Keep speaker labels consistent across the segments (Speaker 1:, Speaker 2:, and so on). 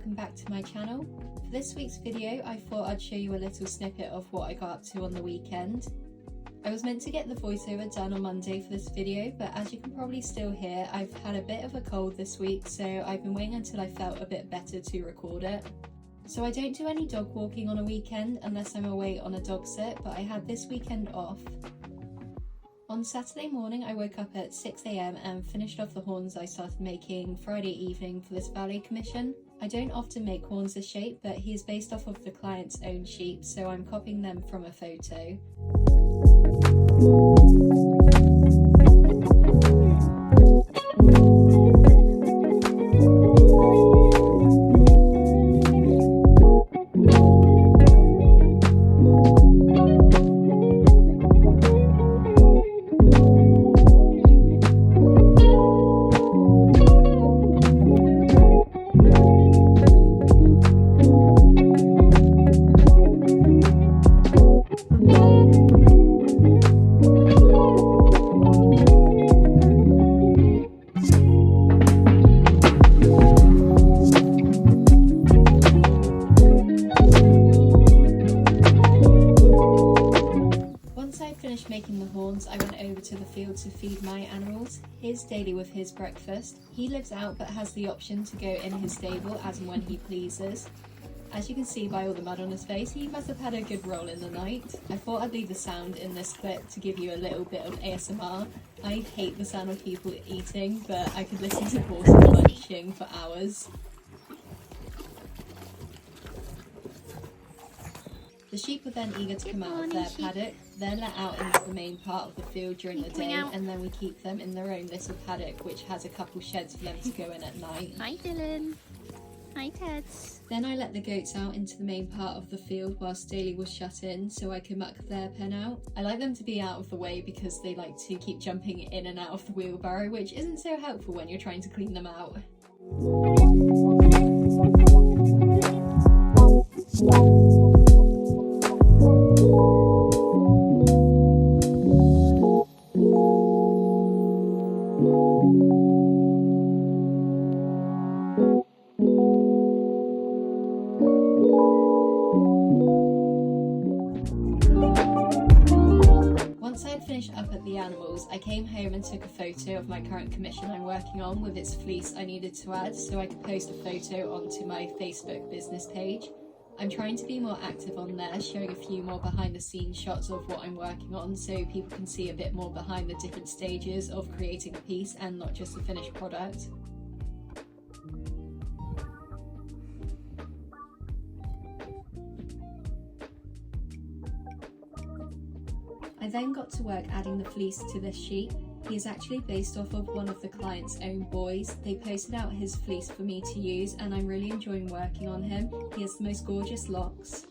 Speaker 1: welcome back to my channel. For this week's video I thought I'd show you a little snippet of what I got up to on the weekend. I was meant to get the voiceover done on Monday for this video, but as you can probably still hear, I've had a bit of a cold this week, so I've been waiting until I felt a bit better to record it. So I don't do any dog walking on a weekend unless I'm away on a dog sit, but I had this weekend off. On Saturday morning I woke up at 6 AM and finished off the horns I started making Friday evening for this ballet commission. I don't often make horns this shape, but he is based off of the client's own sheep, so I'm copying them from a photo. Finished making the horns, I went over to the field to feed my animals. Here's Daily with his breakfast. He lives out but has the option to go in his stable as and when he pleases. As you can see by all the mud on his face, he must have had a good roll in the night. I thought I'd leave the sound in this clip to give you a little bit of ASMR. I hate the sound of people eating, but I could listen to horses munching for hours. The sheep were then eager to come out of their paddock. They're let out into the main part of the field during the day, and then we keep them in their own little paddock, which has a couple sheds for them to go in at night.
Speaker 2: Hi Dylan. Hi Teds.
Speaker 1: Then I let the goats out into the main part of the field whilst Daily was shut in, so I could muck their pen out. I like them to be out of the way because they like to keep jumping in and out of the wheelbarrow, which isn't so helpful when you're trying to clean them out. Once I had finished up at the animals, I came home and took a photo of my current commission I'm working on with its fleece I needed to add so I could post a photo onto my Facebook business page. I'm trying to be more active on there, showing a few more behind the scenes shots of what I'm working on so people can see a bit more behind the different stages of creating a piece and not just the finished product. I then got to work adding the fleece to this sheep. He is actually based off of one of the client's own boys. They posted out his fleece for me to use and I'm really enjoying working on him. He has the most gorgeous locks.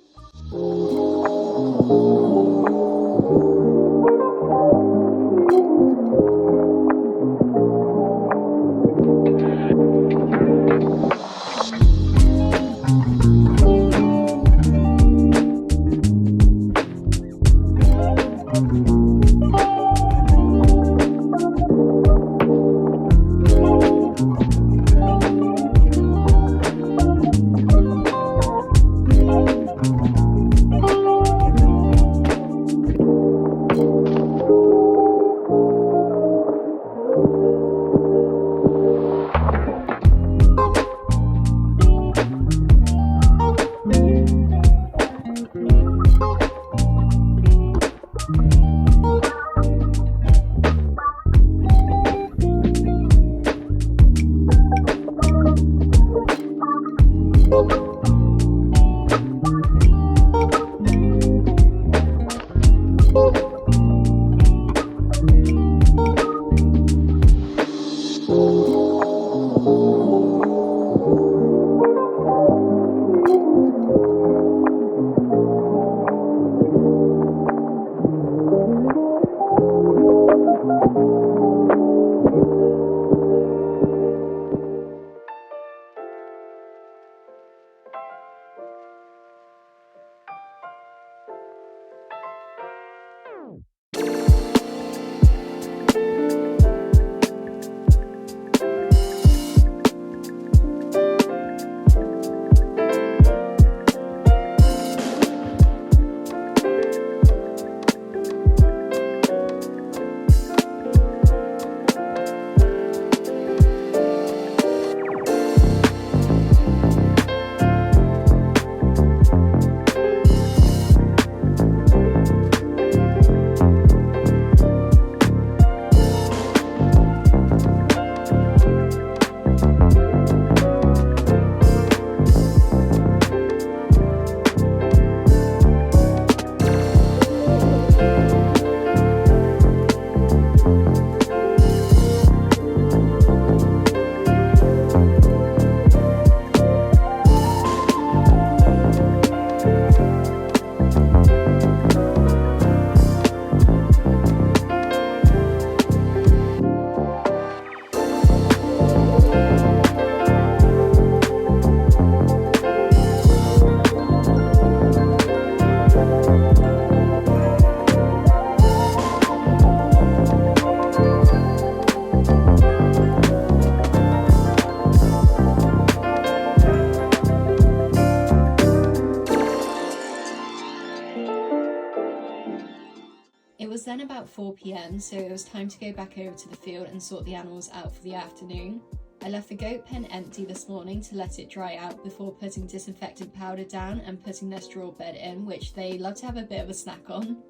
Speaker 1: was then about 4 p.m, so it was time to go back over to the field and sort the animals out for the afternoon. I left the goat pen empty this morning to let it dry out before putting disinfectant powder down and putting their straw bed in, which they love to have a bit of a snack on.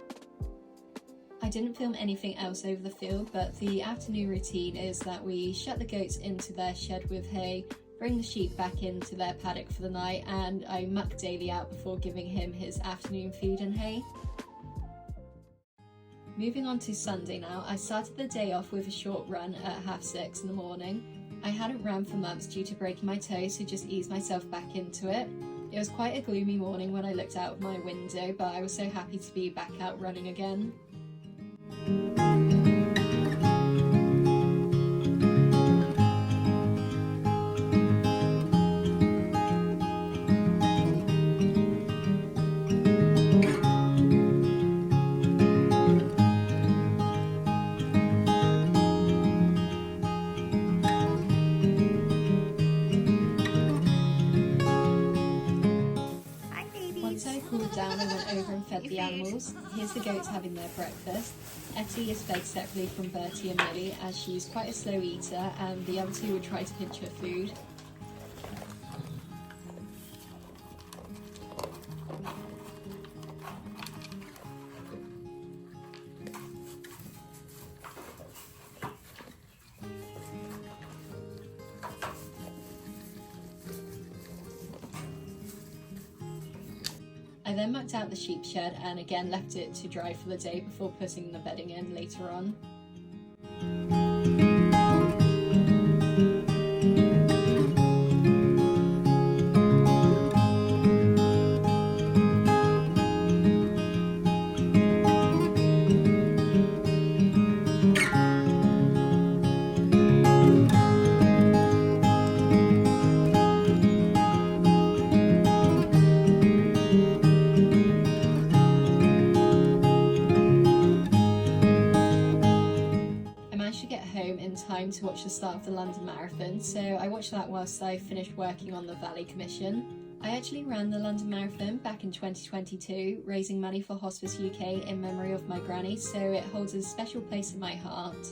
Speaker 1: I didn't film anything else over the field, but the afternoon routine is that we shut the goats into their shed with hay, bring the sheep back into their paddock for the night, and I muck Daily out before giving him his afternoon feed and hay. Moving on to Sunday now, I started the day off with a short run at 6:30 in the morning. I hadn't ran for months due to breaking my toe, so just eased myself back into it. It was quite a gloomy morning when I looked out of my window, but I was so happy to be back out running again. Once I cooled down, I went over and fed the animals. Here's the goats having their breakfast. Etty is fed separately from Bertie and Millie, as she's quite a slow eater and the other two would try to pinch her food. I then mucked out the sheep shed and again left it to dry for the day before putting the bedding in later on. In time to watch the start of the London Marathon, so I watched that whilst I finished working on the Valley Commission. I actually ran the London Marathon back in 2022, raising money for Hospice UK in memory of my granny, so it holds a special place in my heart.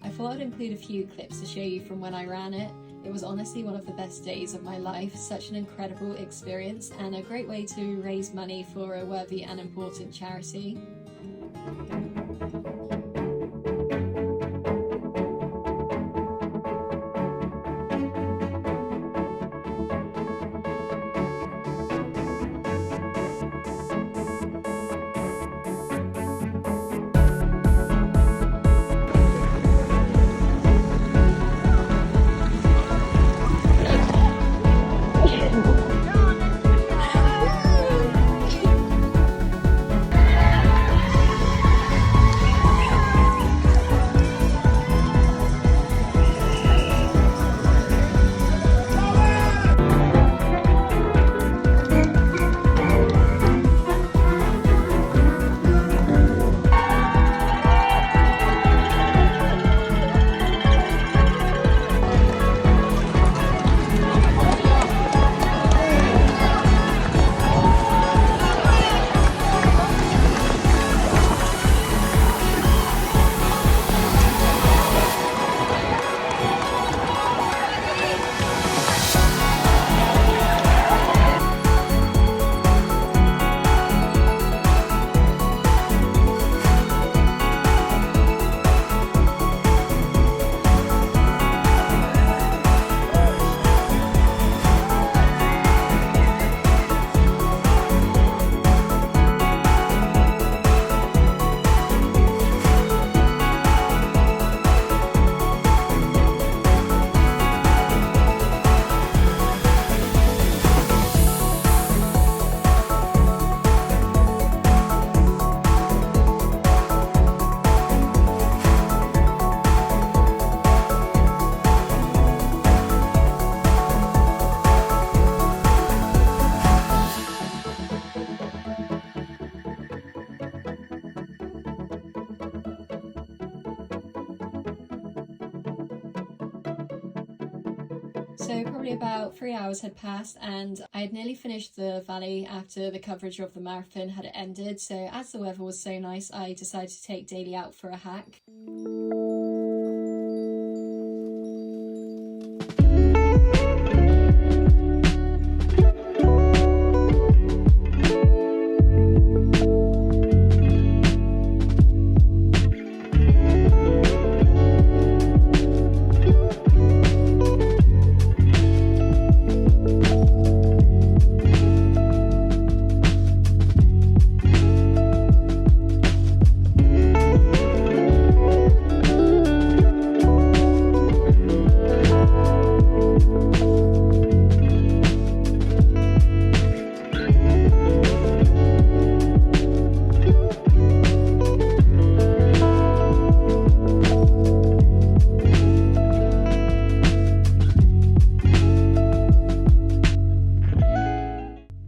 Speaker 1: I thought I'd include a few clips to show you from when I ran it. It was honestly one of the best days of my life, such an incredible experience and a great way to raise money for a worthy and important charity. So probably about 3 hours had passed and I had nearly finished the valet after the coverage of the marathon had ended. So as the weather was so nice, I decided to take Daly out for a hack.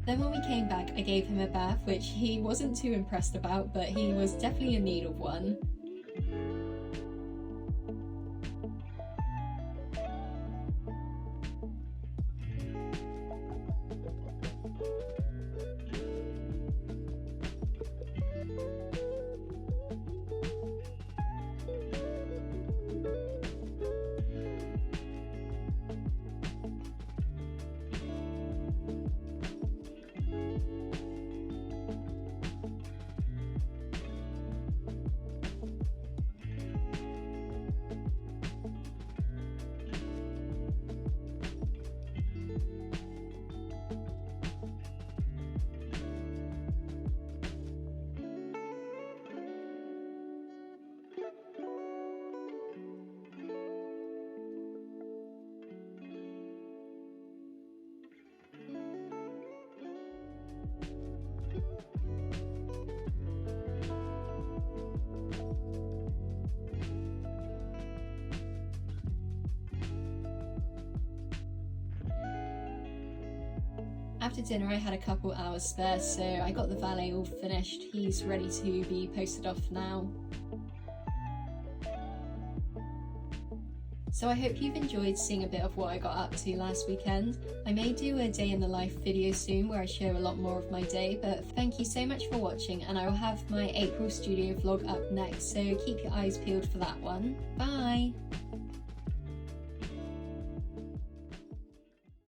Speaker 1: Then when we came back, I gave him a bath, which he wasn't too impressed about, but he was definitely in need of one. After dinner I had a couple hours spare, so I got the valet all finished. He's ready to be posted off now. So I hope you've enjoyed seeing a bit of what I got up to last weekend. I may do a day in the life video soon where I share a lot more of my day, but thank you so much for watching, and I will have my April studio vlog up next, so keep your eyes peeled for that one. Bye!